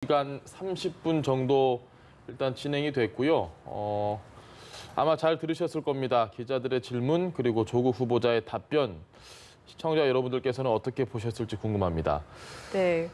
2시간 30분 정도 일단 진행이 됐고요. 아마 잘 들으셨을 겁니다. 기자들의 질문 그리고 조국 후보자의 답변. 시청자 여러분들께서는 어떻게 보셨을지 궁금합니다. 네,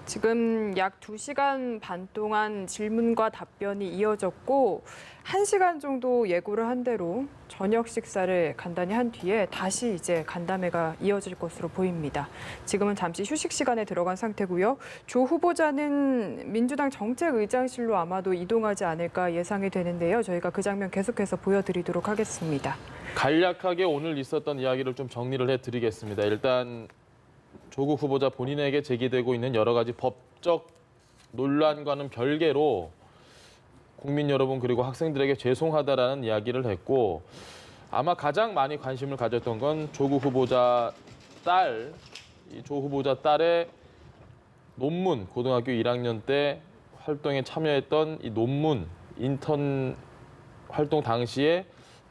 지금 약 2시간 반 동안 질문과 답변이 이어졌고 1시간 정도 예고를 한 대로 저녁 식사를 간단히 한 뒤에 다시 이제 간담회가 이어질 것으로 보입니다. 지금은 잠시 휴식 시간에 들어간 상태고요. 조 후보자는 민주당 정책의장실로 아마도 이동하지 않을까 예상이 되는데요. 저희가 그 장면 계속해서 보여드리도록 하겠습니다. 간략하게 오늘 있었던 이야기를 좀 정리를 해드리겠습니다. 일단 조국 후보자 본인에게 제기되고 있는 여러 가지 법적 논란과는 별개로 국민 여러분 그리고 학생들에게 죄송하다라는 이야기를 했고 아마 가장 많이 관심을 가졌던 건 조국 후보자 딸, 이 조 후보자 딸의 논문, 고등학교 1학년 때 활동에 참여했던 이 논문, 인턴 활동 당시에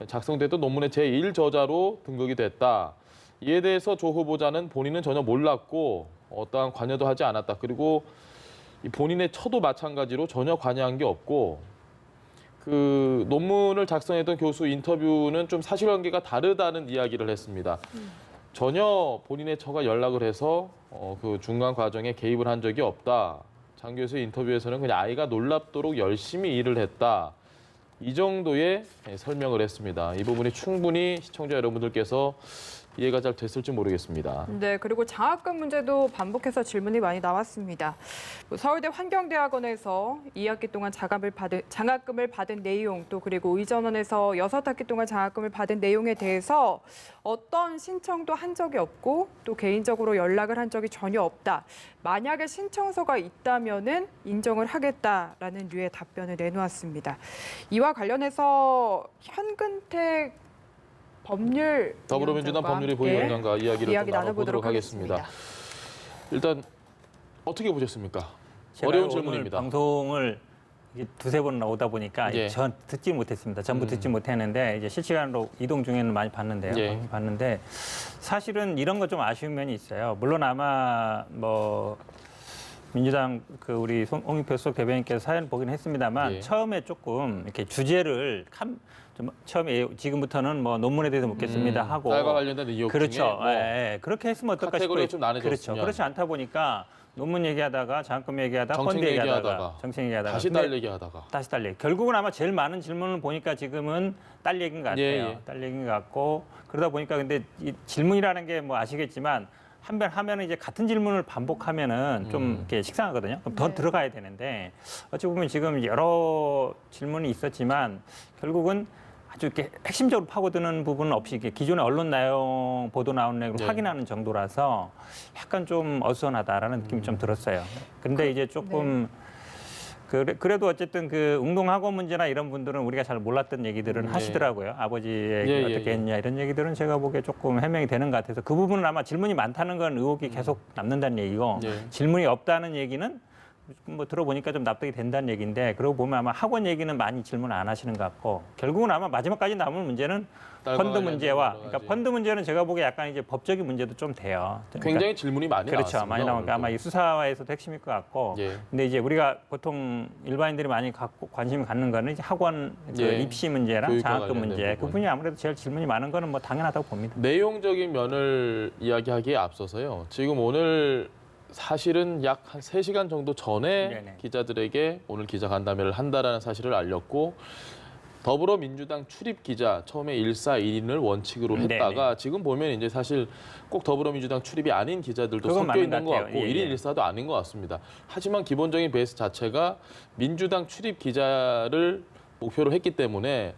작성됐던 논문의 제1저자로 등극이 됐다. 이에 대해서 조 후보자는 본인은 전혀 몰랐고 어떠한 관여도 하지 않았다. 그리고 이 본인의 처도 마찬가지로 전혀 관여한 게 없고 그 논문을 작성했던 교수 인터뷰는 좀 사실관계가 다르다는 이야기를 했습니다. 전혀 본인의 처가 연락을 해서 그 중간 과정에 개입을 한 적이 없다. 장 교수의 인터뷰에서는 그냥 아이가 놀랍도록 열심히 일을 했다. 이 정도의 설명을 했습니다. 이 부분이 충분히 시청자 여러분들께서 이해가 잘 됐을지 모르겠습니다. 네, 그리고 장학금 문제도 반복해서 질문이 많이 나왔습니다. 서울대 환경대학원에서 2학기 동안 장학금을 받은 내용, 또 그리고 의전원에서 6학기 동안 장학금을 받은 내용에 대해서 어떤 신청도 한 적이 없고 또 개인적으로 연락을 한 적이 전혀 없다. 만약에 신청서가 있다면은 인정을 하겠다라는 류의 답변을 내놓았습니다. 이와 관련해서 현근택 더불어민주당 법률위 부위원장과 이야기를 좀 나눠보도록 하겠습니다. 일단 어떻게 보셨습니까? 어려운 질문입니다. 방송을 두세 번 나오다 보니까 전 듣지 못했습니다. 전부 듣지 못했는데 이제 실시간으로 이동 중에는 많이 봤는데요. 봤는데 사실은 이런 거 좀 아쉬운 면이 있어요. 물론 아마 뭐 민주당 그 우리 홍익표 수석 대변인께서 사연 보긴 했습니다만 처음에 조금 이렇게 주제를 좀 처음에 지금부터는 뭐 논문에 대해서 묻겠습니다 하고 딸과 관련된 의혹 그렇죠. 중에 뭐 그렇게 했으면 어떨까 카테고리가 싶어요. 좀 나눠졌으면. 그렇죠. 그렇지 않다 보니까 논문 얘기하다가 장학금 얘기하다가 정책 펀드 얘기하다가 얘기하다가 정책 얘기하다가 다시 딸 얘기하다가 다시 딸 얘기. 결국은 아마 제일 많은 질문을 보니까 지금은 딸 얘기인 것 같아요. 딸 얘기인 것 같고 그러다 보니까 근데 이 질문이라는 게 뭐 아시겠지만 한 번 하면은 이제 같은 질문을 반복하면은 좀 이렇게 식상하거든요. 그럼 더 들어가야 되는데 어찌 보면 지금 여러 질문이 있었지만 결국은 아주 이렇게 핵심적으로 파고드는 부분은 없이 이렇게 기존의 언론 내용 보도 나오는 내용을 확인하는 정도라서 약간 좀 어수선하다라는 느낌이 좀 들었어요. 근데 이제 조금 그래도 어쨌든 그 웅동학원 문제나 이런 분들은 우리가 잘 몰랐던 얘기들은 하시더라고요. 아버지의 어떻게 했냐 이런 얘기들은 제가 보기에 조금 해명이 되는 것 같아서 그 부분은 아마 질문이 많다는 건 의혹이 계속 남는다는 얘기고 질문이 없다는 얘기는 뭐 들어보니까 좀 납득이 된다는 얘기인데 그러고 보면 아마 학원 얘기는 많이 질문 안 하시는 것 같고 결국은 아마 마지막까지 남은 문제는 펀드 문제와 그러니까 펀드 문제는 제가 보기에 약간 이제 법적인 문제도 좀 돼요. 그러니까 굉장히 질문이 많이 나왔습니다. 그렇죠. 많이 나오니까 아마 이 수사에서도 핵심일 것 같고 근데 이제 우리가 보통 일반인들이 많이 관심을 갖는 거는 이제 학원 그 입시 문제랑 장학금 문제 그 분이 아무래도 제일 질문이 많은 거는 뭐 당연하다고 봅니다. 내용적인 면을 이야기하기에 앞서서요. 지금 오늘 사실은 약 한 3시간 정도 전에 기자들에게 오늘 기자간담회를 한다라는 사실을 알렸고 더불어민주당 출입 기자 처음에 1사 1인을 원칙으로 했다가 지금 보면 이제 사실 꼭 더불어민주당 출입이 아닌 기자들도 섞여 있는 것 같고 1인 1사도 아닌 것 같습니다. 하지만 기본적인 베이스 자체가 민주당 출입 기자를 목표로 했기 때문에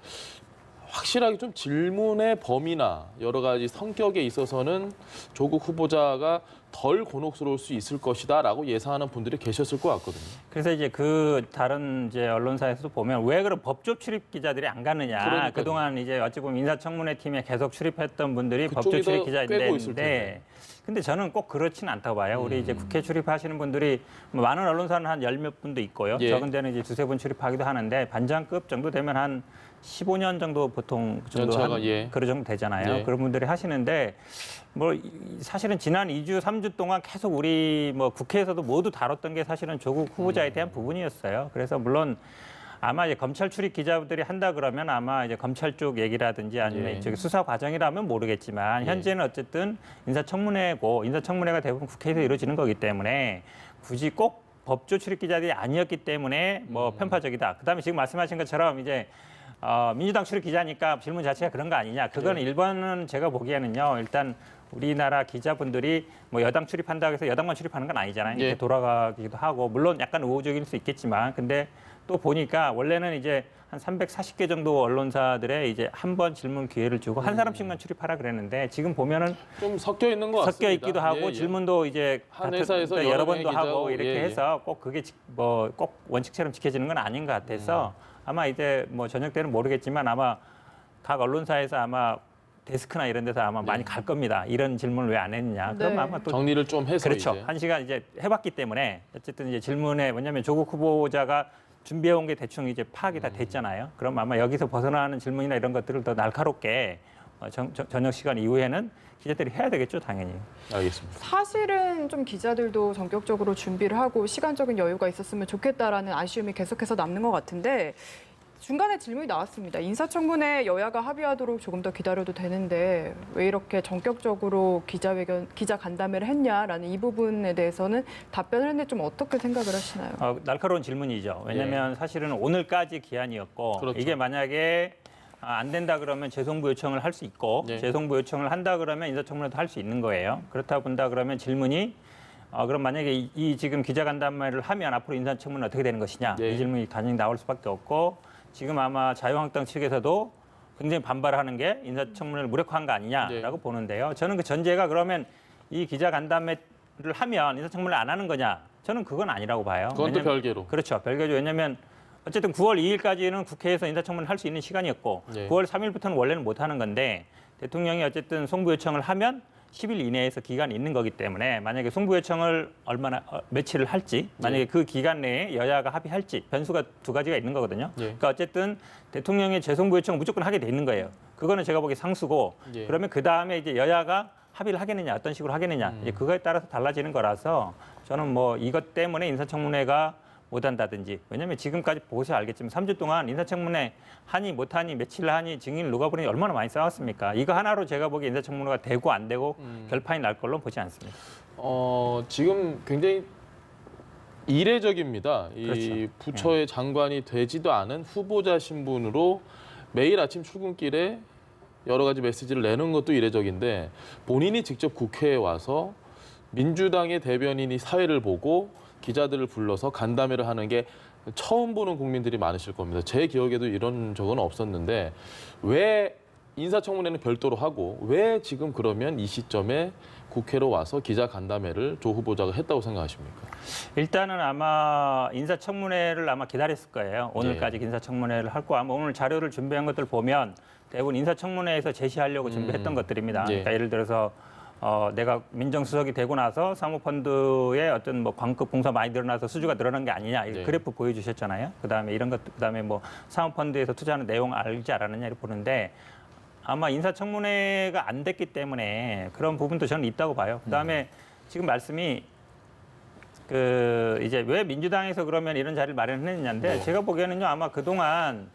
확실하게 좀 질문의 범위나 여러 가지 성격에 있어서는 조국 후보자가 덜 곤혹스러울 수 있을 것이다라고 예상하는 분들이 계셨을 것 같거든요. 그래서 이제 그 다른 이제 언론사에서도 보면 왜 그런 법조 출입 기자들이 안 가느냐. 그러니까요. 그동안 이제 어찌 보면 인사청문회 팀에 계속 출입했던 분들이 법조 출입 기자인데 근데 저는 꼭 그렇지는 않다고 봐요. 우리 이제 국회 출입하시는 분들이 뭐 많은 언론사는 한 10몇 분도 있고요. 적은 데는 이제 두세 분 출입하기도 하는데 반장급 정도 되면 한 15년 정도 보통 그 정도 그 정도 되잖아요. 그런 분들이 하시는데 사실은 지난 2주, 3주 동안 계속 우리 뭐 국회에서도 모두 다뤘던 게 사실은 조국 후보자에 대한 부분이었어요. 그래서 물론 아마 이제 검찰 출입 기자들이 한다 그러면 아마 이제 검찰 쪽 얘기라든지 아니면 예. 이쪽에 수사 과정이라면 모르겠지만 예. 현재는 어쨌든 인사청문회고 인사청문회가 대부분 국회에서 이루어지는 거기 때문에 굳이 꼭 법조 출입 기자들이 아니었기 때문에 뭐 편파적이다. 그다음에 지금 말씀하신 것처럼 이제 민주당 출입 기자니까 질문 자체가 그런 거 아니냐. 그거는 일본은 제가 보기에는요. 일단 우리나라 기자분들이 뭐 여당 출입한다고 해서 여당만 출입하는 건 아니잖아요. 예. 이렇게 돌아가기도 하고 물론 약간 우호적일 수 있겠지만 근데 또 보니까 원래는 이제 한 340개 정도 언론사들의 이제 한 번 질문 기회를 주고 한 사람씩만 출입하라 그랬는데 지금 보면은 좀 섞여 있는 것 같습니다. 섞여 있기도 하고 예, 예. 질문도 이제 한 회사에서 여러 여러 번도 명의 하고 기자하고, 이렇게 예, 예. 해서 꼭 그게 뭐 꼭 원칙처럼 지켜지는 건 아닌 것 같아서 아마 이제 뭐 저녁 때는 모르겠지만 아마 각 언론사에서 아마 데스크나 이런 데서 아마 많이 갈 겁니다. 이런 질문을 왜 안 했느냐. 그럼 네. 아마 또 정리를 좀 해서 그렇죠. 이제. 한 시간 이제 해봤기 때문에 어쨌든 이제 질문에 뭐냐면 조국 후보자가 준비해온 게 대충 이제 파악이 다 됐잖아요. 그럼 아마 여기서 벗어나는 질문이나 이런 것들을 더 날카롭게 저녁 시간 이후에는 기자들이 해야 되겠죠, 당연히. 알겠습니다. 사실은 좀 기자들도 전격적으로 준비를 하고 시간적인 여유가 있었으면 좋겠다라는 아쉬움이 계속해서 남는 것 같은데 중간에 질문이 나왔습니다. 인사청문회 여야가 합의하도록 조금 더 기다려도 되는데 왜 이렇게 전격적으로 기자 간담회를 했냐라는 이 부분에 대해서는 답변을 했는데 좀 어떻게 생각을 하시나요? 날카로운 질문이죠. 왜냐하면 사실은 오늘까지 기한이었고 그렇죠. 이게 만약에 안 된다 그러면 재송부 요청을 할 수 있고 네. 재송부 요청을 한다 그러면 인사청문회도 할 수 있는 거예요. 그렇다 본다 그러면 질문이 그럼 만약에 이 지금 기자간담회를 하면 앞으로 인사청문회 어떻게 되는 것이냐 네. 이 질문이 당연히 나올 수밖에 없고 지금 아마 자유한국당 측에서도 굉장히 반발하는 게 인사청문회를 무력화한 거 아니냐라고 네. 보는데요. 저는 그 전제가 그러면 이 기자간담회를 하면 인사청문회를 안 하는 거냐? 저는 그건 아니라고 봐요. 그건 또 별개로. 그렇죠. 별개죠. 왜냐하면 어쨌든 9월 2일까지는 국회에서 인사청문회를 할 수 있는 시간이었고 네. 9월 3일부터는 원래는 못 하는 건데 대통령이 어쨌든 송부 요청을 하면 10일 이내에서 기간이 있는 거기 때문에 만약에 송부 요청을 며칠을 할지 만약에 그 기간 내에 여야가 합의할지 변수가 두 가지가 있는 거거든요. 예. 그러니까 어쨌든 대통령의 재송부 요청을 무조건 하게 돼 있는 거예요. 그거는 제가 보기 상수고 예. 그러면 그 다음에 이제 여야가 합의를 하겠느냐 어떤 식으로 하겠느냐 이제 그거에 따라서 달라지는 거라서 저는 뭐 이것 때문에 인사청문회가 못한다든지 왜냐하면 지금까지 보셔야 알겠지만 3주 동안 인사청문회 하니 못하니 며칠 하니 증인을 누가 보니 얼마나 많이 싸웠습니까? 이거 하나로 제가 보기에 인사청문회가 되고 안 되고 결판이 날 걸로 보지 않습니다. 지금 굉장히 이례적입니다. 이 그렇죠. 부처의 장관이 되지도 않은 후보자 신분으로 매일 아침 출근길에 여러 가지 메시지를 내는 것도 이례적인데 본인이 직접 국회에 와서 민주당의 대변인이 사회를 보고 기자들을 불러서 간담회를 하는 게 처음 보는 국민들이 많으실 겁니다. 제 기억에도 이런 적은 없었는데 왜 인사청문회는 별도로 하고 왜 지금 그러면 이 시점에 국회로 와서 기자 간담회를 조 후보자가 했다고 생각하십니까? 일단은 아마 인사청문회를 아마 기다렸을 거예요. 오늘까지 네. 인사청문회를 할 거 아마 오늘 자료를 준비한 것들 보면 대부분 인사청문회에서 제시하려고 준비했던 것들입니다. 예. 그러니까 예를 들어서 내가 민정수석이 되고 나서 사모펀드의 어떤 뭐 광급 봉사 많이 늘어나서 수주가 늘어난 게 아니냐 이 네. 그래프 보여주셨잖아요. 그다음에 이런 것 그다음에 뭐 사모펀드에서 투자하는 내용 알지 않았느냐 이렇게 보는데 아마 인사청문회가 안 됐기 때문에 그런 부분도 저는 있다고 봐요. 그다음에 지금 말씀이 그 이제 왜 민주당에서 그러면 이런 자리를 마련했느냐인데 네. 제가 보기에는요 아마 그동안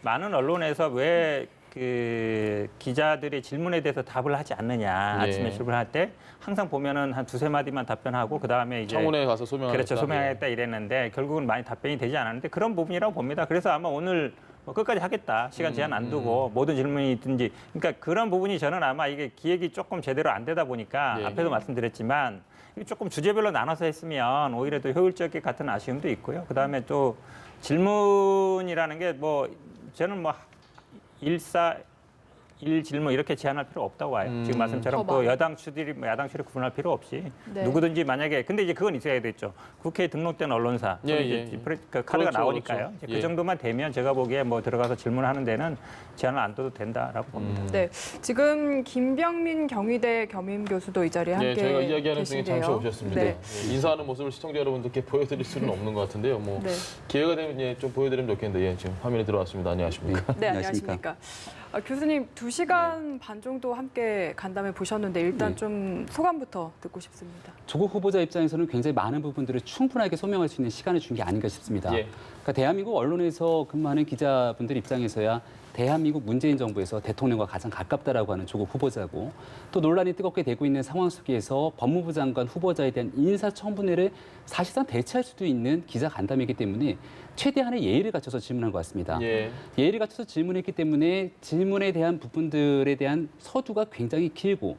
많은 언론에서 왜 그 기자들의 질문에 대해서 답을 하지 않느냐 네. 아침에 출근할 때 항상 보면은 한 두세 마디만 답변하고 그 다음에 이제 청문회에 가서 소명하겠다. 그렇죠 소명하겠다 이랬는데 결국은 많이 답변이 되지 않았는데 그런 부분이라고 봅니다. 그래서 아마 오늘 뭐 끝까지 하겠다 시간 제한 안 두고 모든 질문이 있든지 그러니까 그런 부분이 저는 아마 이게 기획이 조금 제대로 안 되다 보니까 네. 앞에도 말씀드렸지만 이게 조금 주제별로 나눠서 했으면 오히려 더 효율적일 것 같은 아쉬움도 있고요. 그 다음에 또 질문이라는 게 뭐 저는 뭐 일 질문 이렇게 제한할 필요 없다고 봐요. 지금 말씀처럼 더 그 많이. 여당 추들이 뭐 야당 추를 구분할 필요 없이 네. 누구든지 만약에 근데 이제 그건 있어야 되겠죠. 국회에 등록된 언론사 예, 소위 예, 이제 예. 그 카드가 그렇죠, 나오니까요. 그렇죠. 이제 예. 그 정도만 되면 제가 보기에 뭐 들어가서 질문하는 데는 제한을 안 둬도 된다라고 봅니다. 네, 지금 김병민 경희대 겸임 교수도 이 자리에 함께 네, 저희가 이야기하는 중에 계신데요. 잠시 오셨습니다. 네. 예, 인사하는 모습을 시청자 여러분들께 보여드릴 수는 없는 것 같은데요. 뭐 네. 기회가 되면 좀 보여드리면 좋겠는데 지금 화면에 들어왔습니다. 안녕하십니까? 네, 안녕하십니까. 교수님 2시 2시간 반 정도 함께 간담회 보셨는데 일단 네. 좀 소감부터 듣고 싶습니다. 조국 후보자 입장에서는 굉장히 많은 부분들을 충분하게 소명할 수 있는 시간을 준 게 아닌가 싶습니다. 예. 그러니까 대한민국 언론에서 근무하는 기자분들 입장에서야 대한민국 문재인 정부에서 대통령과 가장 가깝다라고 하는 조국 후보자고 또 논란이 뜨겁게 되고 있는 상황 속에서 법무부 장관 후보자에 대한 인사청문회를 사실상 대체할 수도 있는 기자 간담회이기 때문에 최대한의 예의를 갖춰서 질문한 것 같습니다. 예. 예의를 갖춰서 질문했기 때문에 질문에 대한 부분들에 대한 서두가 굉장히 길고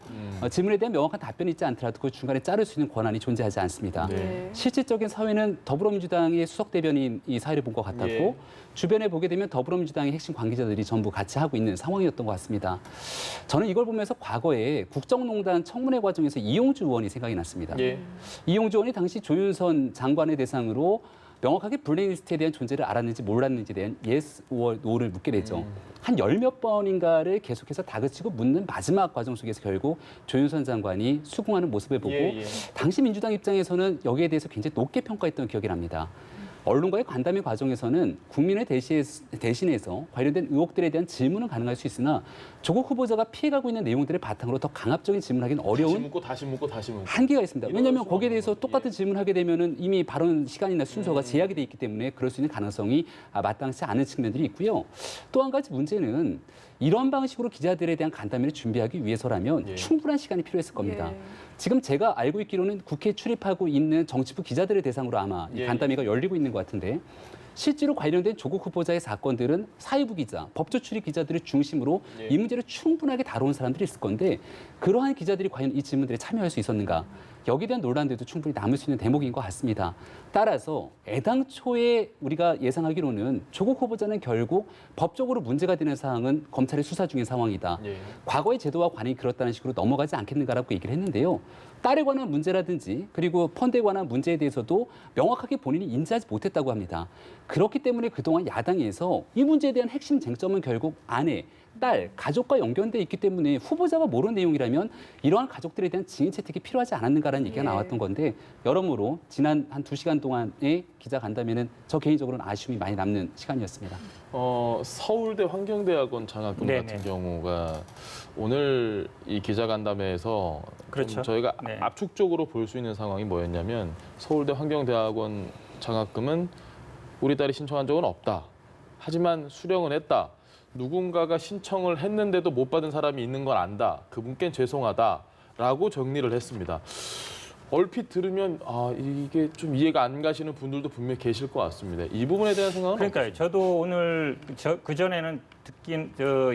질문에 대한 명확한 답변이 있지 않더라도 그 중간에 자를 수 있는 권한이 존재하지 않습니다. 네. 실질적인 사회는 더불어민주당의 수석 대변인이 사회를 본 것 같았고 예. 주변에 보게 되면 더불어민주당의 핵심 관계자들이 전부 같이 하고 있는 상황이었던 것 같습니다. 저는 이걸 보면서 과거에 국정농단 청문회 과정에서 이용주 의원이 생각이 났습니다. 예. 이용주 의원이 당시 조윤선 장관의 대상으로 명확하게 블랙리스트에 대한 존재를 알았는지 몰랐는지에 대한 yes or no를 묻게 되죠. 한 10몇 번인가를 계속해서 다그치고 묻는 마지막 과정 속에서 결국 조윤선 장관이 수긍하는 모습을 보고 예. 당시 민주당 입장에서는 여기에 대해서 굉장히 높게 평가했던 기억이 납니다. 언론과의 간담회 과정에서는 국민을 대신해서 관련된 의혹들에 대한 질문은 가능할 수 있으나 조국 후보자가 피해가고 있는 내용들을 바탕으로 더 강압적인 질문하기는 다시 어려운 묻고 다시 묻고 다시 묻고. 한계가 있습니다. 왜냐하면 거기에 대해서 수없는 똑같은 거죠. 질문하게 되면은 이미 발언 시간이나 순서가 제약이 돼 있기 때문에 그럴 수 있는 가능성이 마땅치 않은 측면들이 있고요. 또 한 가지 문제는 이런 방식으로 기자들에 대한 간담회를 준비하기 위해서라면 예. 충분한 시간이 필요했을 겁니다. 예. 지금 제가 알고 있기로는 국회에 출입하고 있는 정치부 기자들을 대상으로 아마 이 예, 간담회가 열리고 있는 것 같은데 실제로 관련된 조국 후보자의 사건들은 사회부 기자, 법조 출입 기자들을 중심으로 예. 이 문제를 충분하게 다뤄온 사람들이 있을 건데 그러한 기자들이 과연 이 질문들에 참여할 수 있었는가? 여기에 대한 논란들도 충분히 남을 수 있는 대목인 것 같습니다. 따라서 애당초에 우리가 예상하기로는 조국 후보자는 결국 법적으로 문제가 되는 사항은 검찰이 수사 중인 상황이다. 예. 과거의 제도와 관행이 그렇다는 식으로 넘어가지 않겠는가라고 얘기를 했는데요. 딸에 관한 문제라든지 그리고 펀드에 관한 문제에 대해서도 명확하게 본인이 인지하지 못했다고 합니다. 그렇기 때문에 그동안 야당에서 이 문제에 대한 핵심 쟁점은 결국 아내, 딸, 가족과 연결돼 있기 때문에 후보자가 모르는 내용이라면 이러한 가족들에 대한 증인 채택이 필요하지 않았는가라는 얘기가 예. 나왔던 건데 여러모로 지난 한 2시간 동안의 기자 간담회는 저 개인적으로는 아쉬움이 많이 남는 시간이었습니다. 서울대 환경대학원 장학금 네네. 같은 경우가 오늘 이 기자간담회에서 그렇죠. 좀 저희가 네. 압축적으로 볼 수 있는 상황이 뭐였냐면 서울대 환경대학원 장학금은 우리 딸이 신청한 적은 없다. 하지만 수령은 했다. 누군가가 신청을 했는데도 못 받은 사람이 있는 건 안다. 그분께 죄송하다라고 정리를 했습니다. 얼핏 들으면 이게 좀 이해가 안 가시는 분들도 분명히 계실 것 같습니다. 이 부분에 대한 생각은 그러니까요. 저도 오늘 그 전에는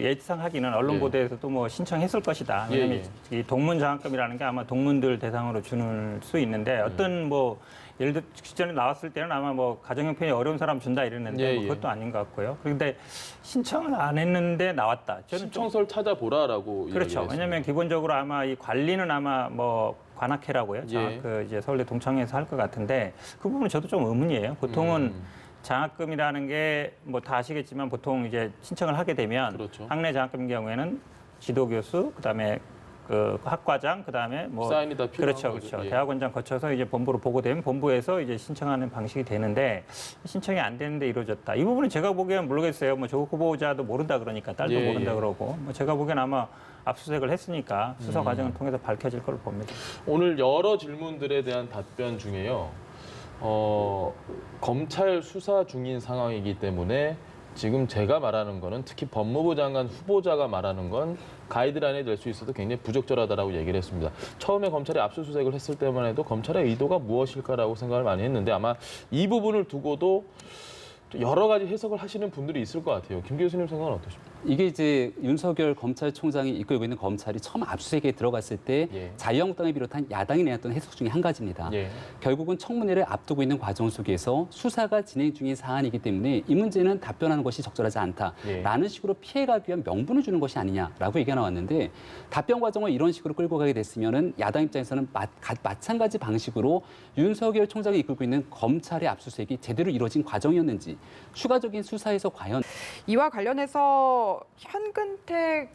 예상 하기는 언론 예. 보도에서도 뭐 신청했을 것이다. 왜냐하면 이 동문 장학금이라는 게 아마 동문들 대상으로 주는 수 있는데 어떤 뭐 예를 들어 기존에 나왔을 때는 아마 뭐 가정 형편이 어려운 사람 준다 이랬는데 예, 뭐 예. 그것도 아닌 것 같고요. 그런데 신청을 안 했는데 나왔다. 저는 좀 신청서를 찾아보라라고 그렇죠. 이야기했습니다. 왜냐하면 기본적으로 아마 이 관리는 아마 뭐 관학회라고요. 예. 그 이제 서울대 동창회에서 할 것 같은데 그 부분은 저도 좀 의문이에요. 보통은 장학금이라는 게 뭐 다 아시겠지만 보통 이제 신청을 하게 되면 그렇죠. 학내 장학금 경우에는 지도교수 그다음에 그 학과장 그다음에 뭐 사인이 다 필요한 그렇죠, 거죠. 그렇죠. 예. 대학원장 거쳐서 이제 본부로 보고되면 본부에서 이제 신청하는 방식이 되는데 신청이 안 되는데 이루어졌다. 이 부분은 제가 보기엔 모르겠어요. 뭐 조국 후보자도 모른다 그러니까 딸도 예, 모른다 예. 그러고 뭐 제가 보기엔 아마 압수수색을 했으니까 수사 과정을 통해서 밝혀질 걸로 봅니다. 오늘 여러 질문들에 대한 답변 중에요. 검찰 수사 중인 상황이기 때문에 지금 제가 말하는 거는 특히 법무부 장관 후보자가 말하는 건 가이드라인이 될 수 있어도 굉장히 부적절하다라고 얘기를 했습니다. 처음에 검찰이 압수수색을 했을 때만 해도 검찰의 의도가 무엇일까라고 생각을 많이 했는데 아마 이 부분을 두고도 여러 가지 해석을 하시는 분들이 있을 것 같아요. 김 교수님 생각은 어떠십니까? 이게 이제 윤석열 검찰총장이 이끌고 있는 검찰이 처음 압수수색에 들어갔을 때 예. 자유한국당을 비롯한 야당이 내놨던 해석 중에 한 가지입니다. 예. 결국은 청문회를 앞두고 있는 과정 속에서 수사가 진행 중인 사안이기 때문에 이 문제는 답변하는 것이 적절하지 않다라는 예. 식으로 피해가기 위한 명분을 주는 것이 아니냐라고 얘기가 나왔는데 답변 과정을 이런 식으로 끌고 가게 됐으면은 야당 입장에서는 마찬가지 방식으로 윤석열 총장이 이끌고 있는 검찰의 압수수색이 제대로 이루어진 과정이었는지 추가적인 수사에서 과연 이와 관련해서 현근택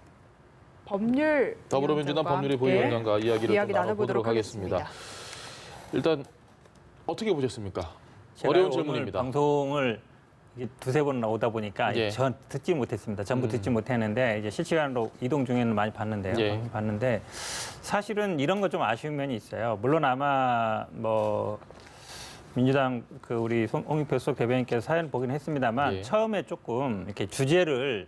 법률 더불어민주당 법률위 부위원장과 이야기를 좀 나눠보도록 하겠습니다. 일단 어떻게 보셨습니까? 제가 어려운 오늘 질문입니다. 방송을 이게 두세 번 오다 보니까 예. 전 듣지 못했습니다. 전부 듣지 못했는데 이제 실시간으로 이동 중에는 많이 봤는데요. 예. 봤는데 사실은 이런 거 좀 아쉬운 면이 있어요. 물론 아마 뭐 민주당 그 우리 홍익표 수석 대변인께서 사연 보긴 했습니다만 예. 처음에 조금 이렇게 주제를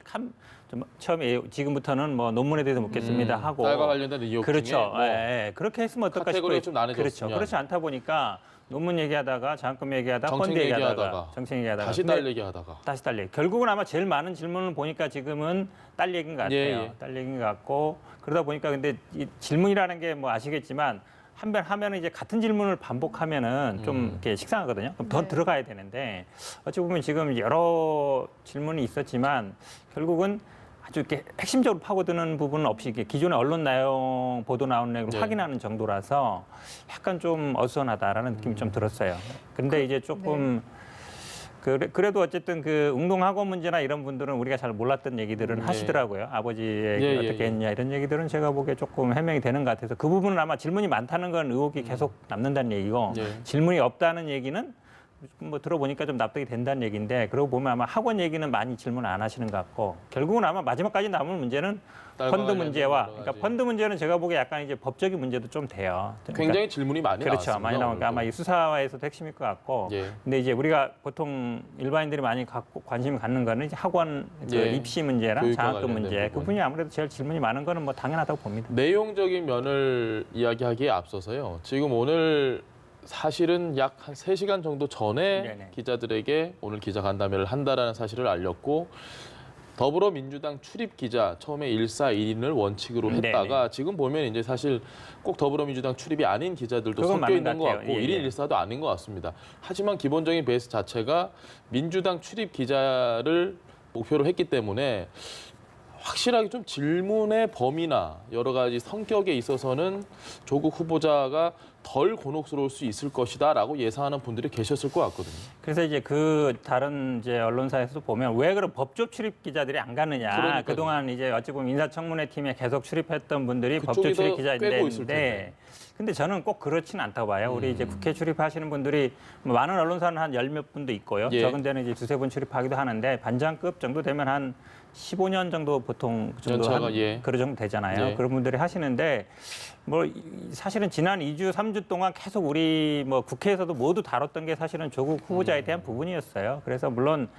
좀 처음에 지금부터는 뭐 논문에 대해서 묻겠습니다 하고 딸과 관련된 의혹 그렇죠. 중에 뭐 예, 그렇게 했으면 어떨까 카테고리가 싶어요. 좀 나눠졌으면. 그렇죠. 그렇지 않다 보니까 논문 얘기하다가 장학금 얘기하다가 정책 펀드 얘기하다가 얘기하다가 정책 얘기하다가 다시 근데 딸 얘기하다가 다시 딸 얘기. 결국은 아마 제일 많은 질문을 보니까 지금은 딸 얘기인 것 같아요. 예. 딸 얘기인 것 같고 그러다 보니까 근데 이 질문이라는 게 뭐 아시겠지만 한 번 하면은 이제 같은 질문을 반복하면은 좀 이렇게 식상하거든요. 그럼 더 네. 들어가야 되는데 어찌 보면 지금 여러 질문이 있었지만 결국은 아주 이렇게 핵심적으로 파고드는 부분은 없이 이렇게 기존의 언론 내용 보도 나오는 내용을 네. 확인하는 정도라서 약간 좀 어수선하다라는 느낌이 좀 들었어요. 근데 이제 조금 그래도 어쨌든 그 웅동학원 문제나 이런 분들은 우리가 잘 몰랐던 얘기들은 네. 하시더라고요. 아버지에게 예, 예, 어떻게 예. 했냐 이런 얘기들은 제가 보기에 조금 해명이 되는 것 같아서 그 부분은 아마 질문이 많다는 건 의혹이 계속 남는다는 얘기고 예. 질문이 없다는 얘기는 뭐 들어보니까 좀 납득이 된다는 얘기인데 그러고 보면 아마 학원 얘기는 많이 질문 안 하시는 것 같고 결국은 아마 마지막까지 남은 문제는 딸과 펀드 관련된 문제와 여러 그러니까 가지. 펀드 문제는 제가 보기에 약간 이제 법적인 문제도 좀 돼요. 그러니까 굉장히 질문이 많이 그렇죠. 나왔습니다. 많이 나오니까 아마 오늘도. 이 수사에서도 핵심일 것 같고. 예. 근데 이제 우리가 보통 일반인들이 많이 갖고 관심을 갖는 거는 이제 학원 그 예. 입시 문제랑 교육과 장학금 관련된 문제. 부분. 그분이 아무래도 제일 질문이 많은 거는 뭐 당연하다고 봅니다. 내용적인 면을 이야기하기에 앞서서요. 지금 오늘 사실은 약 한 3시간 정도 전에 네네. 기자들에게 오늘 기자간담회를 한다라는 사실을 알렸고 더불어민주당 출입 기자 처음에 1사 1인을 원칙으로 네네. 했다가 지금 보면 이제 사실 꼭 더불어민주당 출입이 아닌 기자들도 그건 섞여 맞는 있는 것 것 같아요. 같고 예, 1인 예. 1사도 아닌 것 같습니다. 하지만 기본적인 베이스 자체가 민주당 출입 기자를 목표로 했기 때문에 확실하게 좀 질문의 범위나 여러 가지 성격에 있어서는 조국 후보자가 덜 곤혹스러울 수 있을 것이다라고 예상하는 분들이 계셨을 것 같거든요. 그래서 이제 그 다른 이제 언론사에서도 보면 왜 그런 법조 출입 기자들이 안 가느냐. 그러니까요. 그동안 이제 어찌 보면 인사청문회 팀에 계속 출입했던 분들이 그쪽이 법조 출입 더 기자인데 꿰고 있을 텐데. 근데 저는 꼭 그렇지는 않다고 봐요. 우리 이제 국회 출입하시는 분들이 뭐 많은 언론사는 한 10몇 분도 있고요. 예. 적은 데는 이제 두세 분 출입하기도 하는데 반장급 정도 되면 한 15년 정도 보통 그 정도 연차가, 한 예. 그런 정도 되잖아요. 예. 그런 분들이 하시는데 뭐 사실은 지난 2주, 3주 동안 계속 우리 뭐 국회에서도 모두 다뤘던 게 사실은 조국 후보자에 대한 부분이었어요. 그래서 물론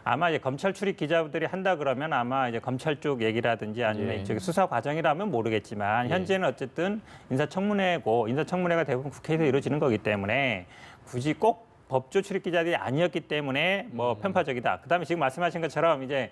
아마 이제 검찰 출입 기자들이 한다 그러면 아마 이제 검찰 쪽 얘기라든지 아니면 예. 이쪽에 수사 과정이라면 모르겠지만 예. 현재는 어쨌든 인사청문회고 인사청문회가 대부분 국회에서 이루어지는 거기 때문에 굳이 꼭 법조 출입 기자들이 아니었기 때문에 뭐 편파적이다. 그다음에 지금 말씀하신 것처럼 이제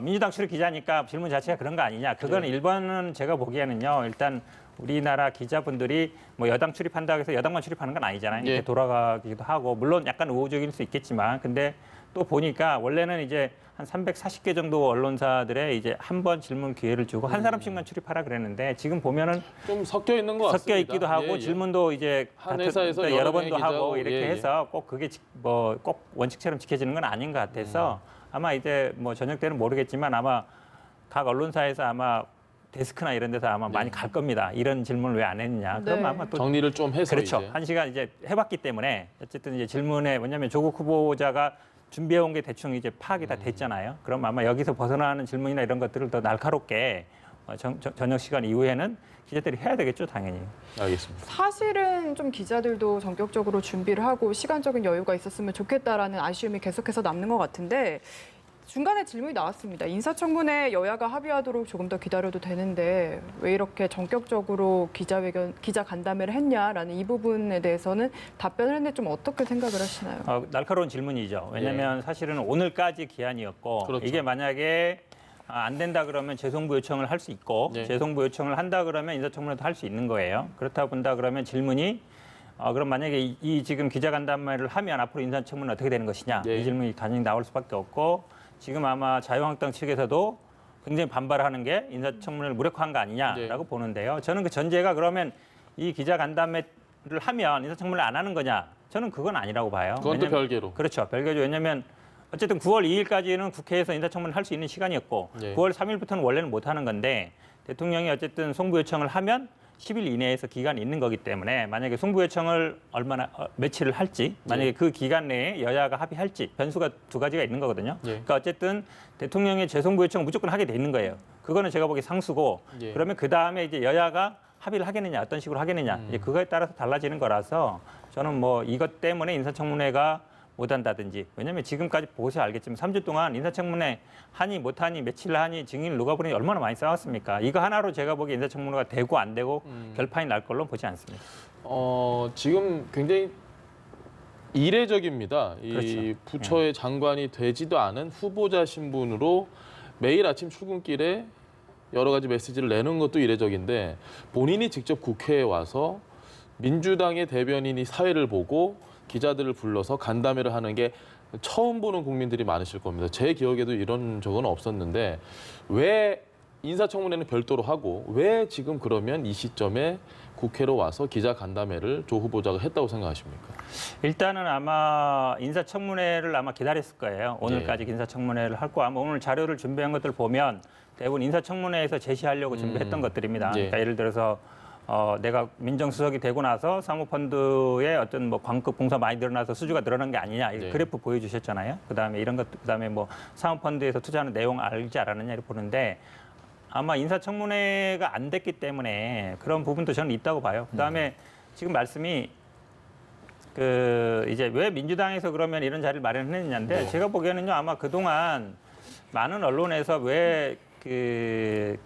민주당 출입 기자니까 질문 자체가 그런 거 아니냐. 그거는 일본은 제가 보기에는요. 일단 우리나라 기자분들이 뭐 여당 출입한다고 해서 여당만 출입하는 건 아니잖아요. 예. 이렇게 돌아가기도 하고 물론 약간 우호적일 수 있겠지만 근데 또 보니까 원래는 이제 한 340개 정도 언론사들의 이제 한 번 질문 기회를 주고 한 사람씩만 출입하라 그랬는데 지금 보면은 좀 섞여 있는 것 같습니다. 섞여 있기도 하고 예, 예. 질문도 이제 한 같은- 회사에서 여러 여러 번도 명의 하고 기자하고, 이렇게 예, 예. 해서 꼭 그게 뭐 꼭 원칙처럼 지켜지는 건 아닌 것 같아서 아마 이제 뭐 저녁 때는 모르겠지만 아마 각 언론사에서 아마 데스크나 이런 데서 아마 많이 갈 겁니다. 이런 질문을 왜 안 했느냐. 네. 그럼 아마 또 정리를 좀 해서 그렇죠. 이제. 한 시간 이제 해봤기 때문에 어쨌든 이제 질문에 왜냐하면 조국 후보자가 준비해온 게 대충 이제 파악이 다 됐잖아요. 그럼 아마 여기서 벗어나는 질문이나 이런 것들을 더 날카롭게 저녁 시간 이후에는 기자들이 해야 되겠죠, 당연히. 알겠습니다. 사실은 좀 기자들도 전격적으로 준비를 하고 시간적인 여유가 있었으면 좋겠다라는 아쉬움이 계속해서 남는 것 같은데 중간에 질문이 나왔습니다. 인사청문회 여야가 합의하도록 조금 더 기다려도 되는데 왜 이렇게 전격적으로 기자 간담회를 했냐라는 이 부분에 대해서는 답변을 했는데 좀 어떻게 생각을 하시나요? 날카로운 질문이죠. 왜냐하면 사실은 오늘까지 기한이었고 그렇죠. 이게 만약에 안 된다 그러면 재송부 요청을 할 수 있고 네. 재송부 요청을 한다 그러면 인사청문회도 할 수 있는 거예요. 그렇다 본다 그러면 질문이 그럼 만약에 이 지금 기자간담회를 하면 앞으로 인사청문은 어떻게 되는 것이냐 네. 이 질문이 당연히 나올 수밖에 없고 지금 아마 자유한국당 측에서도 굉장히 반발하는 게 인사청문회를 무력화한 거 아니냐라고 네. 보는데요. 저는 그 전제가 그러면 이 기자간담회를 하면 인사청문회를 안 하는 거냐? 저는 그건 아니라고 봐요. 그건 또 별개로. 그렇죠. 별개죠. 왜냐하면 어쨌든 9월 2일까지는 국회에서 인사청문회를 할 수 있는 시간이었고 네. 9월 3일부터는 원래는 못 하는 건데 대통령이 어쨌든 송부 요청을 하면 10일 이내에서 기간이 있는 거기 때문에 만약에 송부 요청을 며칠을 할지 만약에 그 기간 내에 여야가 합의할지 변수가 두 가지가 있는 거거든요. 예. 그러니까 어쨌든 대통령의 재송부 요청을 무조건 하게 돼 있는 거예요. 그거는 제가 보기에 상수고 예. 그러면 그 다음에 이제 여야가 합의를 하겠느냐 어떤 식으로 하겠느냐 이제 그거에 따라서 달라지는 거라서 저는 뭐 이것 때문에 인사청문회가 못한다든지 왜냐하면 지금까지 보셔야 알겠지만 3주 동안 인사청문회 하니 못하니 며칠 하니 증인을 누가 보니 얼마나 많이 싸웠습니까? 이거 하나로 제가 보기에 인사청문회가 되고 안 되고 결판이 날 걸로 보지 않습니다. 지금 굉장히 이례적입니다. 이 그렇죠. 부처의 장관이 되지도 않은 후보자 신분으로 매일 아침 출근길에 여러 가지 메시지를 내는 것도 이례적인데 본인이 직접 국회에 와서 민주당의 대변인이 사회를 보고 기자들을 불러서 간담회를 하는 게 처음 보는 국민들이 많으실 겁니다. 제 기억에도 이런 적은 없었는데 왜 인사청문회는 별도로 하고 왜 지금 그러면 이 시점에 국회로 와서 기자 간담회를 조 후보자가 했다고 생각하십니까? 일단은 아마 인사청문회를 아마 기다렸을 거예요. 오늘까지 예. 인사청문회를 할 거 아마 오늘 자료를 준비한 것들 보면 대부분 인사청문회에서 제시하려고 준비했던 것들입니다. 예. 그러니까 예를 들어서 내가 민정수석이 되고 나서 사모펀드의 어떤 뭐 광급 공사 많이 늘어나서 수주가 늘어난 게 아니냐 이 네. 그래프 보여주셨잖아요. 그다음에 이런 것 그다음에 뭐 사모펀드에서 투자하는 내용 알지 않았느냐 이렇게 보는데 아마 인사청문회가 안 됐기 때문에 그런 부분도 저는 있다고 봐요. 그다음에 지금 말씀이 이제 왜 민주당에서 그러면 이런 자리를 마련했느냐인데 제가 보기에는요 아마 그동안 많은 언론에서 왜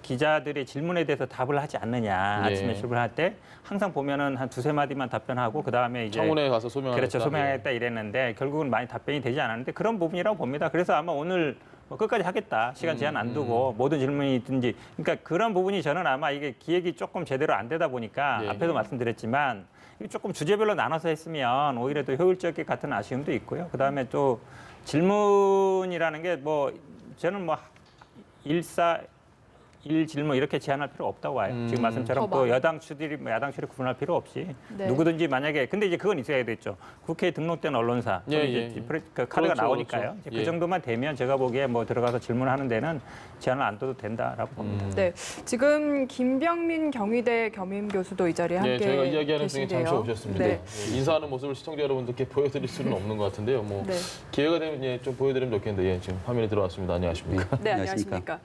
기자들의 질문에 대해서 답을 하지 않느냐 네. 아침에 출근할 때 항상 보면은 한 두세 마디만 답변하고 그 다음에 이제 청문회에 가서 소명하겠다. 그렇죠 소명하겠다 이랬는데 결국은 많이 답변이 되지 않았는데 그런 부분이라고 봅니다. 그래서 아마 오늘 뭐 끝까지 하겠다 시간 제한 안 두고 모든 질문이 있든지 그러니까 그런 부분이 저는 아마 이게 기획이 조금 제대로 안 되다 보니까 네. 앞에도 말씀드렸지만 이게 조금 주제별로 나눠서 했으면 오히려 더 효율적일 것 같은 아쉬움도 있고요. 그 다음에 또 질문이라는 게 뭐 저는 뭐 일 질문 이렇게 제한할 필요 없다고 봐요. 지금 말씀처럼 더 또 많이. 여당 추들이 야당 추를 구분할 필요 없이 네. 누구든지 만약에 근데 이제 그건 있어야 되겠죠. 국회에 등록된 언론사 예, 또는 이제 예. 그 카드가 그렇죠, 나오니까요. 그렇죠. 이제 예. 그 정도만 되면 제가 보기에 뭐 들어가서 질문하는 데는 제한을 안 둬도 된다라고 봅니다. 네, 지금 김병민 경희대 겸임 교수도 이 자리에 함께 네, 저희가 이야기하는 중에 계신데요. 잠시 오셨습니다. 네. 예, 인사하는 모습을 시청자 여러분들께 보여드릴 수는 없는 것 같은데요. 뭐 네. 기회가 되면 좀 보여드리면 좋겠는데 지금 화면에 들어왔습니다. 안녕하십니까? 네, 안녕하십니까.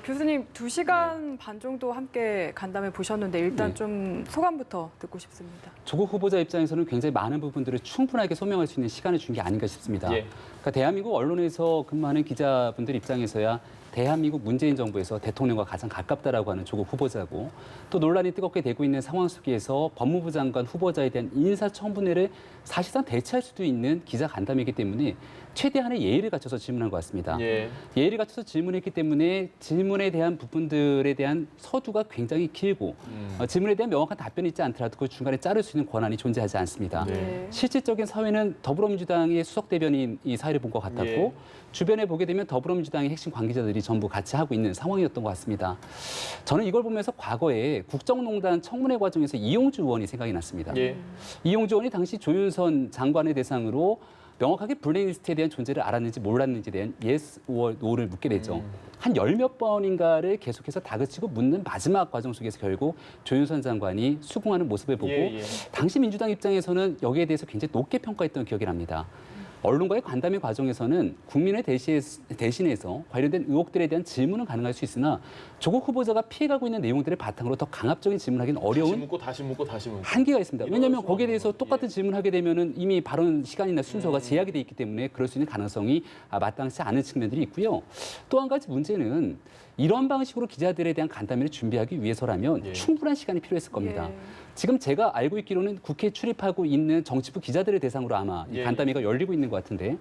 교수님 2시간 반 정도 함께 간담회 보셨는데 일단 네. 좀 소감부터 듣고 싶습니다. 조국 후보자 입장에서는 굉장히 많은 부분들을 충분하게 소명할 수 있는 시간을 준 게 아닌가 싶습니다. 예. 그러니까 대한민국 언론에서 근무하는 기자분들 입장에서야 대한민국 문재인 정부에서 대통령과 가장 가깝다라고 하는 조국 후보자고 또 논란이 뜨겁게 되고 있는 상황 속에서 법무부 장관 후보자에 대한 인사청문회를 사실상 대체할 수도 있는 기자 간담회이기 때문에 최대한의 예의를 갖춰서 질문한 것 같습니다. 예. 예의를 갖춰서 질문했기 때문에 질문에 대한 부분들에 대한 서두가 굉장히 길고 질문에 대한 명확한 답변이 있지 않더라도 그 중간에 자를 수 있는 권한이 존재하지 않습니다. 네. 실질적인 사회는 더불어민주당의 수석 대변인이 사회를 본 것 같았고 예. 주변에 보게 되면 더불어민주당의 핵심 관계자들이 전부 같이 하고 있는 상황이었던 것 같습니다. 저는 이걸 보면서 과거에 국정농단 청문회 과정에서 이용주 의원이 생각이 났습니다. 예. 이용주 의원이 당시 조윤선 장관의 대상으로 명확하게 블랙리스트에 대한 존재를 알았는지 몰랐는지에 대한 yes or no를 묻게 되죠. 한 10몇 번인가를 계속해서 다그치고 묻는 마지막 과정 속에서 결국 조윤선 장관이 수긍하는 모습을 보고 예. 당시 민주당 입장에서는 여기에 대해서 굉장히 높게 평가했던 기억이 납니다. 언론과의 간담회 과정에서는 국민을 대신해서 관련된 의혹들에 대한 질문은 가능할 수 있으나 조국 후보자가 피해가고 있는 내용들을 바탕으로 더 강압적인 질문하기는 어려운 다시 묻고 한계가 있습니다. 왜냐하면 수가 거기에 없는 대해서 거죠. 똑같은 질문하게 되면은 이미 발언 시간이나 순서가 제약이 돼 있기 때문에 그럴 수 있는 가능성이 마땅치 않은 측면들이 있고요. 또 한 가지 문제는 이런 방식으로 기자들에 대한 간담회를 준비하기 위해서라면 예. 충분한 시간이 필요했을 겁니다. 예. 지금 제가 알고 있기로는 국회에 출입하고 있는 정치부 기자들을 대상으로 아마 이 예, 간담회가 열리고 있는 것 같은데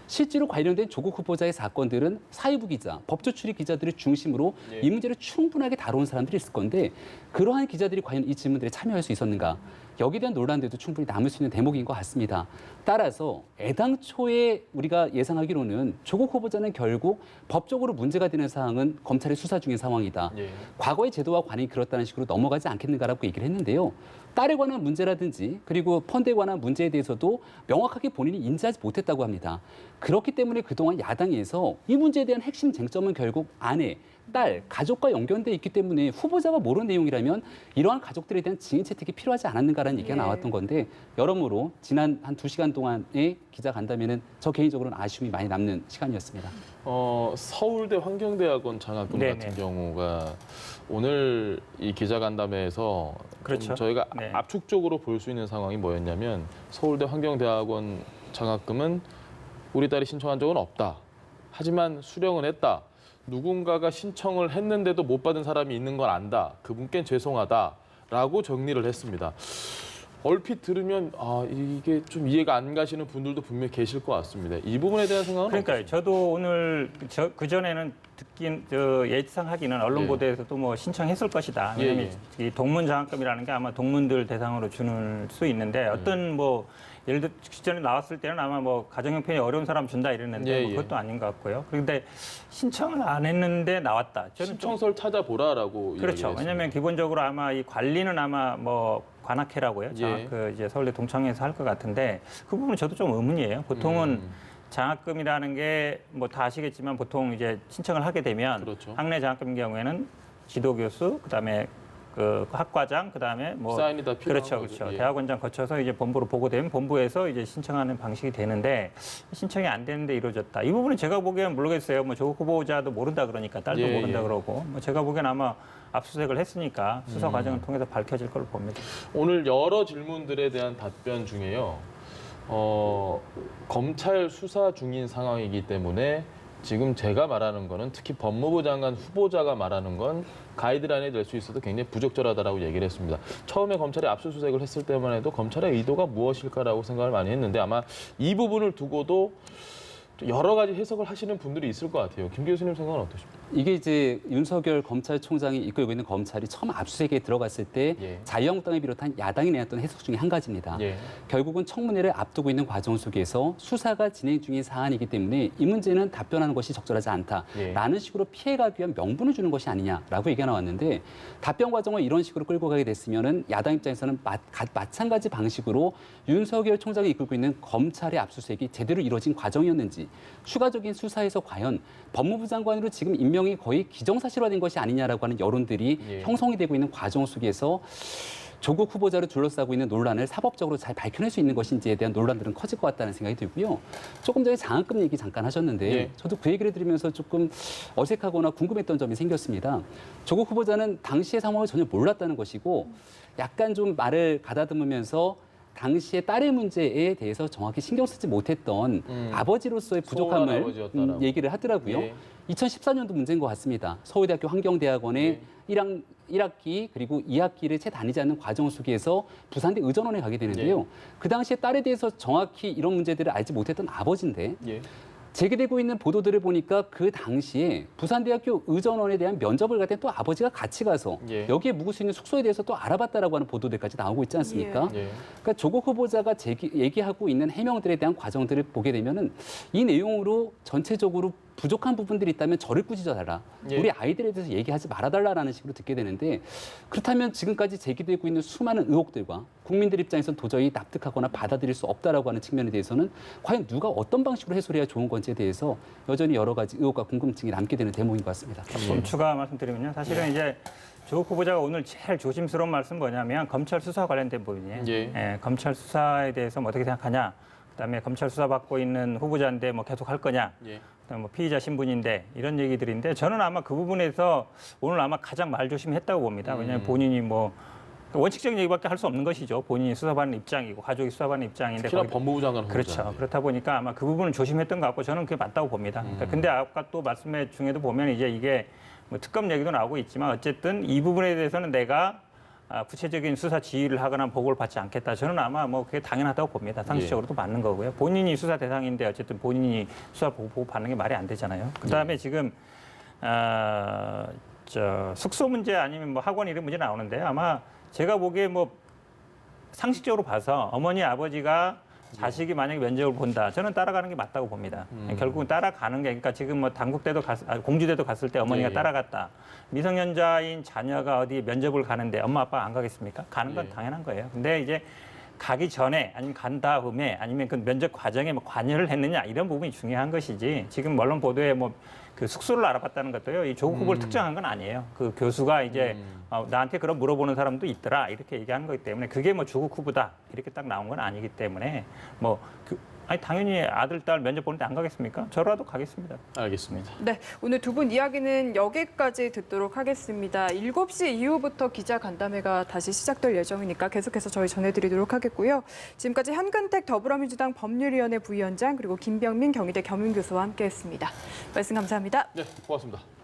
실제로 관련된 조국 후보자의 사건들은 사회부 기자, 법조 출입 기자들을 중심으로 예. 이 문제를 충분하게 다뤄온 사람들이 있을 건데 그러한 기자들이 과연 이 질문들에 참여할 수 있었는가? 여기에 대한 논란들도 충분히 남을 수 있는 대목인 것 같습니다. 따라서 애당초에 우리가 예상하기로는 조국 후보자는 결국 법적으로 문제가 되는 사항은 검찰의 수사 중인 상황이다. 예. 과거의 제도와 관행이 그렇다는 식으로 넘어가지 않겠는가라고 얘기를 했는데요. 딸에 관한 문제라든지 그리고 펀드에 관한 문제에 대해서도 명확하게 본인이 인지하지 못했다고 합니다. 그렇기 때문에 그동안 야당에서 이 문제에 대한 핵심 쟁점은 결국 아내, 딸, 가족과 연결돼 있기 때문에 후보자가 모르는 내용이라면 이러한 가족들에 대한 증인 채택이 필요하지 않았는가라는 얘기가 나왔던 건데 여러모로 지난 한 2시간 동안의 기자 간담회는 저 개인적으로는 아쉬움이 많이 남는 시간이었습니다. 서울대 환경대학원 장학금 네네. 같은 경우가 오늘 이 기자간담회에서 그렇죠. 좀 저희가 네. 압축적으로 볼 수 있는 상황이 뭐였냐면 서울대 환경대학원 장학금은 우리 딸이 신청한 적은 없다. 하지만 수령은 했다. 누군가가 신청을 했는데도 못 받은 사람이 있는 걸 안다. 그분께는 죄송하다라고 정리를 했습니다. 얼핏 들으면 이게 좀 이해가 안 가시는 분들도 분명히 계실 것 같습니다. 이 부분에 대한 생각은 그러니까요. 어떠십니까? 저도 오늘 그 전에는 듣긴 예상하기는 언론 예. 보도에서도 뭐 신청했을 것이다. 왜냐하면 이 동문 장학금이라는 게 아마 동문들 대상으로 주는 수 있는데 어떤 뭐 예를 들어 기존에 나왔을 때는 아마 뭐 가정 형편이 어려운 사람 준다 이랬는데 예, 뭐 예. 그것도 아닌 것 같고요. 그런데 신청을 안 했는데 나왔다. 저는 좀 신청서를 찾아보라라고 그렇죠. 이야기를 왜냐하면 기본적으로 아마 이 관리는 아마 뭐 관학회라고요. 예. 그 이제 서울대 동창회에서 할 것 같은데 그 부분은 저도 좀 의문이에요. 보통은 장학금이라는 게 뭐 다 아시겠지만 보통 이제 신청을 하게 되면 그렇죠. 학내 장학금 경우에는 지도 교수 그다음에 그 학과장 그다음에 뭐 사인이 다 필요한 그렇죠, 거죠. 그렇죠. 예. 대학원장 거쳐서 이제 본부로 보고되면 본부에서 이제 신청하는 방식이 되는데 신청이 안 되는데 이루어졌다. 이 부분은 제가 보기엔 모르겠어요. 뭐 조국 후보자도 모른다 그러니까 딸도 예, 모른다 예. 그러고 뭐 제가 보기엔 아마 압수수색을 했으니까 수사 과정을 통해서 밝혀질 걸로 봅니다. 오늘 여러 질문들에 대한 답변 중에요. 검찰 수사 중인 상황이기 때문에 지금 제가 말하는 거는 특히 법무부 장관 후보자가 말하는 건 가이드라인이 될 수 있어도 굉장히 부적절하다라고 얘기를 했습니다. 처음에 검찰이 압수수색을 했을 때만 해도 검찰의 의도가 무엇일까라고 생각을 많이 했는데 아마 이 부분을 두고도 여러 가지 해석을 하시는 분들이 있을 것 같아요. 김 교수님 생각은 어떠십니까? 이게 이제 윤석열 검찰총장이 이끌고 있는 검찰이 처음 압수수색에 들어갔을 때 예. 자유한국당을 비롯한 야당이 내놨던 해석 중에 한 가지입니다. 예. 결국은 청문회를 앞두고 있는 과정 속에서 수사가 진행 중인 사안이기 때문에 이 문제는 답변하는 것이 적절하지 않다라는 식으로 피해가기 위한 명분을 주는 것이 아니냐라고 얘기가 나왔는데 답변 과정을 이런 식으로 끌고 가게 됐으면은 야당 입장에서는 마찬가지 방식으로 윤석열 총장이 이끌고 있는 검찰의 압수수색이 제대로 이루어진 과정이었는지 추가적인 수사에서 과연 법무부 장관으로 지금 임명이 거의 기정사실화된 것이 아니냐라고 하는 여론들이 예. 형성이 되고 있는 과정 속에서 조국 후보자를 둘러싸고 있는 논란을 사법적으로 잘 밝혀낼 수 있는 것인지에 대한 논란들은 커질 것 같다는 생각이 들고요. 조금 전에 장학금 얘기 잠깐 하셨는데 예. 저도 그 얘기를 들으면서 조금 어색하거나 궁금했던 점이 생겼습니다. 조국 후보자는 당시의 상황을 전혀 몰랐다는 것이고 약간 좀 말을 가다듬으면서 당시의 딸의 문제에 대해서 정확히 신경 쓰지 못했던 아버지로서의 소홀한 부족함을 아버지였다라고. 얘기를 하더라고요. 예. 2014년도 문제인 것 같습니다. 서울대학교 환경대학원의 예. 1학기 그리고 2학기를 채 다니지 않는 과정 속에서 부산대 의전원에 가게 되는데요. 예. 그 당시에 딸에 대해서 정확히 이런 문제들을 알지 못했던 아버지인데 예. 제기되고 있는 보도들을 보니까 그 당시에 부산대학교 의전원에 대한 면접을 갈 때 또 아버지가 같이 가서 예. 여기에 묵을 수 있는 숙소에 대해서 또 알아봤다라고 하는 보도들까지 나오고 있지 않습니까? 예. 그러니까 조국 후보자가 얘기하고 있는 해명들에 대한 과정들을 보게 되면은 이 내용으로 전체적으로 부족한 부분들이 있다면 저를 꾸짖어달라. 예. 우리 아이들에 대해서 얘기하지 말아달라라는 식으로 듣게 되는데 그렇다면 지금까지 제기되고 있는 수많은 의혹들과 국민들 입장에서는 도저히 납득하거나 받아들일 수 없다라고 하는 측면에 대해서는 과연 누가 어떤 방식으로 해소를 해야 좋은 건지에 대해서 여전히 여러 가지 의혹과 궁금증이 남게 되는 대목인 것 같습니다. 좀 추가 말씀드리면요. 사실은 이제 조국 후보자가 오늘 제일 조심스러운 말씀 뭐냐면 검찰 수사 관련된 부분이에요. 예. 검찰 수사에 대해서 뭐 어떻게 생각하냐. 그다음에 검찰 수사 받고 있는 후보자인데 뭐 계속 할 거냐. 예. 그다음에 뭐 피의자 신분인데 이런 얘기들인데 저는 아마 그 부분에서 오늘 아마 가장 말조심했다고 봅니다. 왜냐하면 본인이 뭐 원칙적인 얘기밖에 할 수 없는 것이죠. 본인이 수사받는 입장이고 가족이 수사받는 입장인데 특히나 거기다- 법무부 장관 그렇죠. 후보자인데. 그렇다 보니까 아마 그 부분을 조심했던 것 같고 저는 그게 맞다고 봅니다. 그러니까 근데 아까 또 말씀해 중에도 보면 이제 이게 뭐 특검 얘기도 나오고 있지만 어쨌든 이 부분에 대해서는 내가 구체적인 수사 지휘를 하거나 보고를 받지 않겠다. 저는 아마 뭐 그게 당연하다고 봅니다. 상식적으로도 맞는 거고요. 본인이 수사 대상인데 어쨌든 본인이 수사 보고 받는 게 말이 안 되잖아요. 그다음에 지금 숙소 문제 아니면 뭐 학원 이런 문제 나오는데 아마 제가 보기에 뭐 상식적으로 봐서 어머니 아버지가 자식이 만약에 면접을 본다. 저는 따라가는 게 맞다고 봅니다. 결국은 따라가는 게 그러니까 지금 뭐 당국대도 공주대도 갔을 때 어머니가 예, 예. 따라갔다. 미성년자인 자녀가 어디 면접을 가는데 엄마 아빠가 안 가겠습니까? 가는 건 예. 당연한 거예요. 근데 이제 가기 전에 아니면 간 다음에 아니면 그 면접 과정에 뭐 관여를 했느냐 이런 부분이 중요한 것이지 지금 언론 보도에 뭐 그 숙소를 알아봤다는 것도요 이 조국 후보를 특정한 건 아니에요. 그 교수가 이제 나한테 그런 물어보는 사람도 있더라 이렇게 얘기하는 거기 때문에 그게 뭐 조국 후보다 이렇게 딱 나온 건 아니기 때문에 뭐 아니 당연히 아들 딸 면접 보는데 안 가겠습니까? 저라도 가겠습니다. 알겠습니다. 네, 오늘 두 분 이야기는 여기까지 듣도록 하겠습니다. 7시 이후부터 기자 간담회가 다시 시작될 예정이니까 계속해서 저희 전해드리도록 하겠고요. 지금까지 현근택 더불어민주당 법률위원회 부위원장 그리고 김병민 경희대 겸임교수와 함께했습니다. 말씀 감사합니다. 네, 고맙습니다.